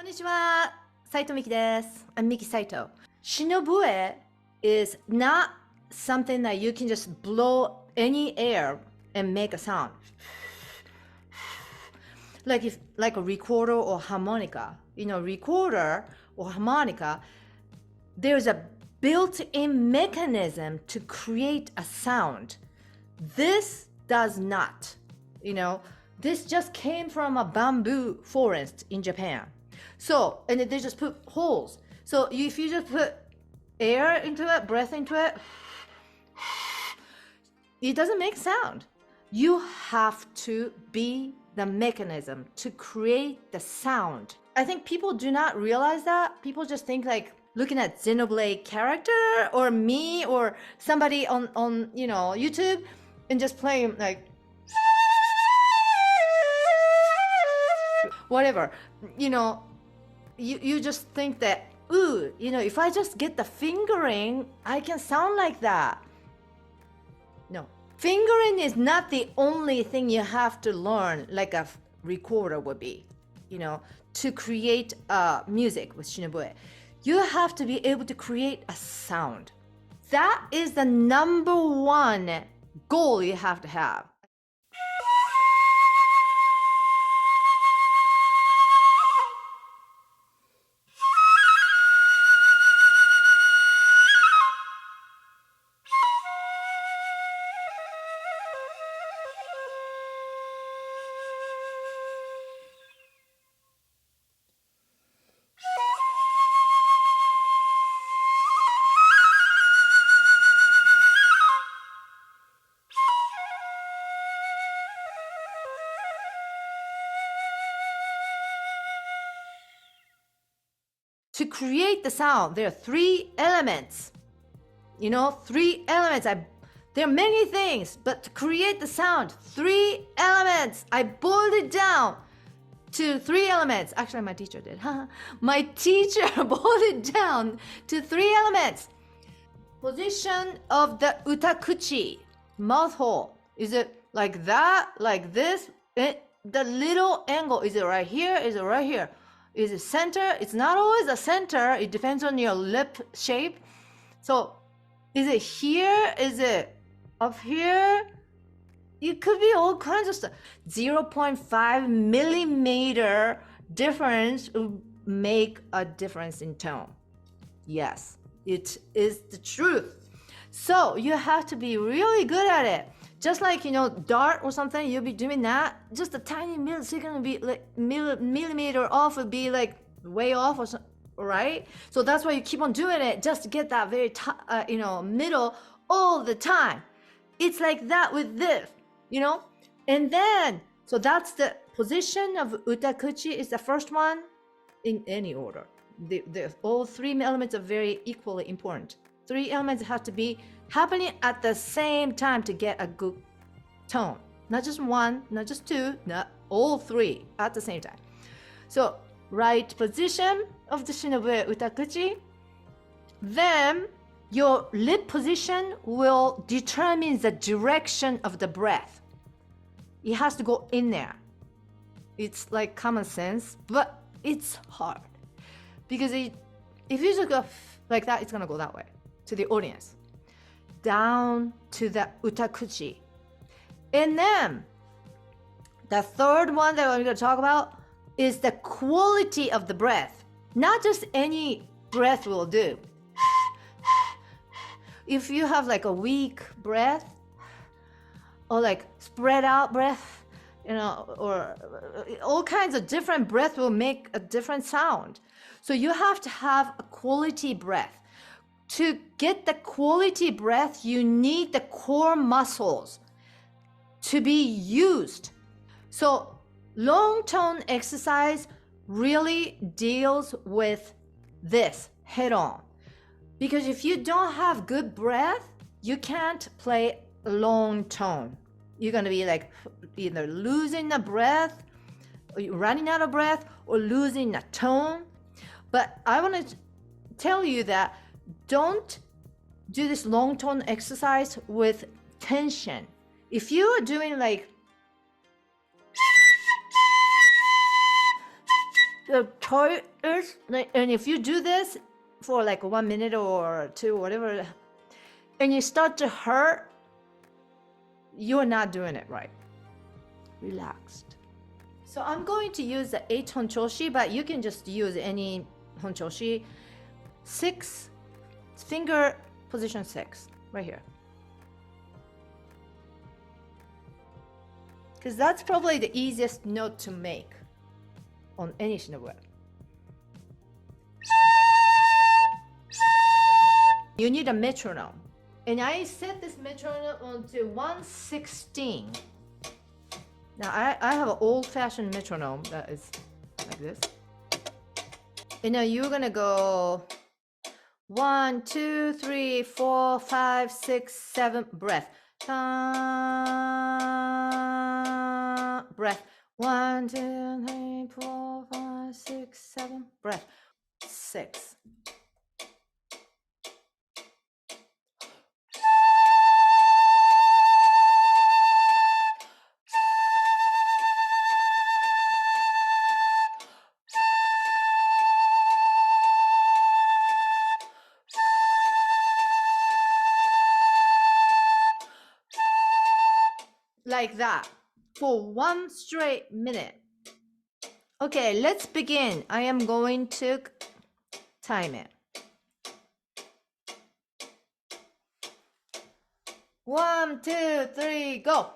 Konnichiwa, Saito Miki desu. I'm Miki Saito. Shinobue is not something that you can just blow any air and make a sound. Like a recorder or harmonica. Recorder or harmonica, there's a built-in mechanism to create a sound. This does not. This just came from a bamboo forest in Japan. So, and they just put holes. So if you just put air into it, breath into it, it doesn't make sound. You have to be the mechanism to create the sound. I think people do not realize that. People just think like looking at Xenoblade character or me or somebody on YouTube and just playing like whatever. You just think that, if I just get the fingering, I can sound like that. No. Fingering is not the only thing you have to learn like a recorder would be, to create music with Shinobue. You have to be able to create a sound. That is the number one goal you have to have. To create the sound, there are three elements. Three elements. There are many things, but to create the sound, three elements. I boiled it down to three elements. Actually, my teacher did. My teacher boiled it down to three elements. Position of the utakuchi, mouth hole. Is it like that, like this? The little angle, is it right here? Is it right here? Is it center? It's not always a center. It depends on your lip shape. So is it here? Is it up here? It could be all kinds of stuff. 0.5 millimeter difference will make a difference in tone. Yes, it is the truth. So you have to be really good at it. Just like, dart or something, you'll be doing that. Just a tiny millisecond would be like millimeter off would be like way off or something, right? So that's why you keep on doing it just to get that very, middle all the time. It's like that with this, And then, so that's the position of utakuchi is the first one in any order. All three elements are very equally important. Three elements have to be happening at the same time to get a good tone. Not just one, not just two, not all three at the same time. So, right position of the Shinobue utakuchi. Then, your lip position will determine the direction of the breath. It has to go in there. It's like common sense, but it's hard. Because if you just go like that, it's gonna go that way to the audience. Down to the utakuchi. And then the third one that I'm going to talk about is the quality of the breath. Not just any breath will do. If you have like a weak breath or like spread out breath, or all kinds of different breath will make a different sound. So you have to have a quality breath. To get the quality breath, you need the core muscles to be used. So long tone exercise really deals with this head on. Because if you don't have good breath, you can't play long tone. You're going to be like either losing the breath, or you're running out of breath, or losing the tone. But I want to tell you that don't do this long tone exercise with tension. If you are doing like the toy is like, and if you do this for like 1 minute or two, whatever, and you start to hurt, you're not doing it right. Relaxed. So I'm going to use the 8 honchoshi, but you can just use any honchoshi. 6 finger position 6 right here, because that's probably the easiest note to make on any Shinobue. You need a metronome, and I set this metronome onto 1/16. Now I have an old-fashioned metronome that is like this, and now you're gonna go 1, 2, 3, 4, 5, 6, 7, breath. Breath. 1, 2, 3, 4, 5, 6, 7, breath. 6. Like that for 1 straight minute. Okay, let's begin. I am going to time it. 1, 2, 3, go.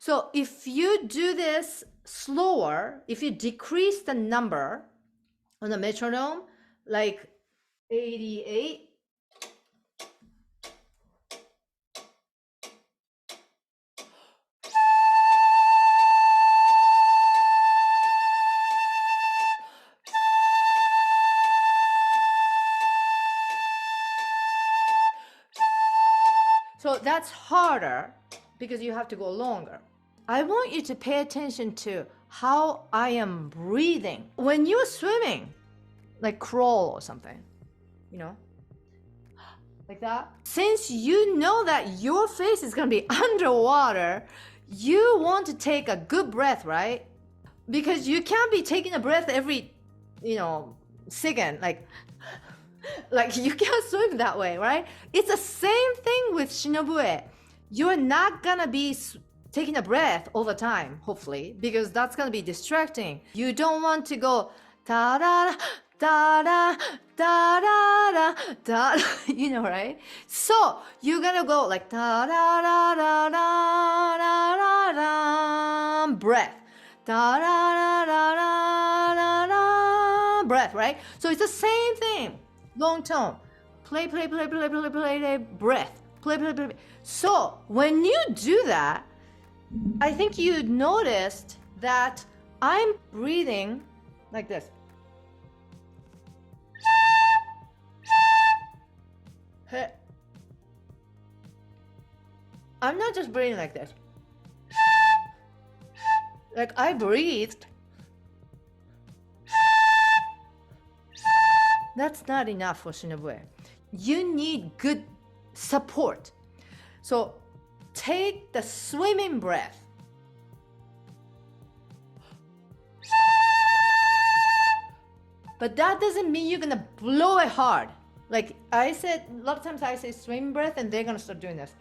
So if you do this slower, if you decrease the number on the metronome, like 88, so that's harder because you have to go longer. I want you to pay attention to how I am breathing. When you're swimming, like crawl or something, you know, like that. Since you know that your face is gonna be underwater, you want to take a good breath, right? Because you can't be taking a breath every, second, like you can't swim that way, right? It's the same thing with Shinobue. You're not gonna be taking a breath all the time, hopefully, because that's gonna be distracting. You don't want to go da da da da da da da, right? So you're gonna go like da da da da da da da, breath, da da da da da da, breath, right? So it's the same thing. Long tone, play, breath, play. So when you do that, I think you noticed that I'm breathing like this. I'm not just breathing like this. Like I breathed. That's not enough for Shinobue. You need good support. So take the swimming breath. But that doesn't mean you're gonna blow it hard. Like I said, a lot of times I say swimming breath and they're gonna start doing this.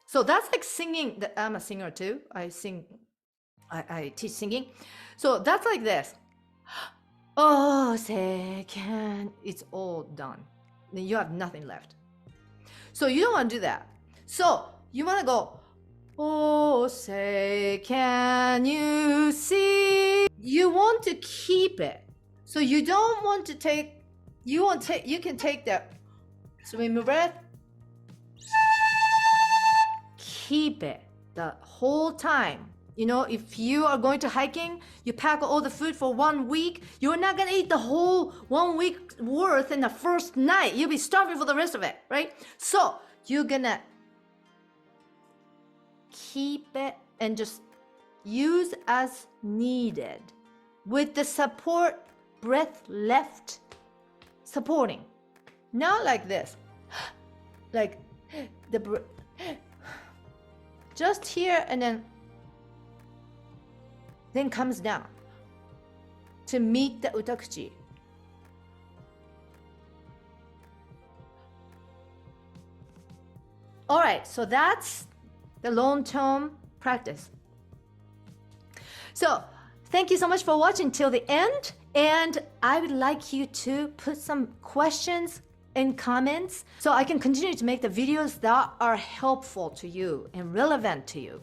So that's like singing. I'm a singer too. I sing I teach singing. So that's like this. Oh, second. It's all done. Then you have nothing left. So you don't want to do that. So you want to go, oh, say, can you see? You want to keep it. So you don't want to take, you can take the swim breath. Keep it the whole time. You know, if you are going to hiking, you pack all the food for 1 week, you're not gonna eat the whole 1 week worth in the first night. You'll be starving for the rest of it, right? So you're gonna keep it and just use as needed with the support breath left supporting. Not like this, like the just here and then comes down to meet the utakuchi. All right, so that's the long-term practice. So thank you so much for watching till the end, and I would like you to put some questions in comments so I can continue to make the videos that are helpful to you and relevant to you.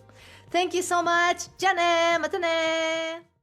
Thank you so much. じゃあね。またね。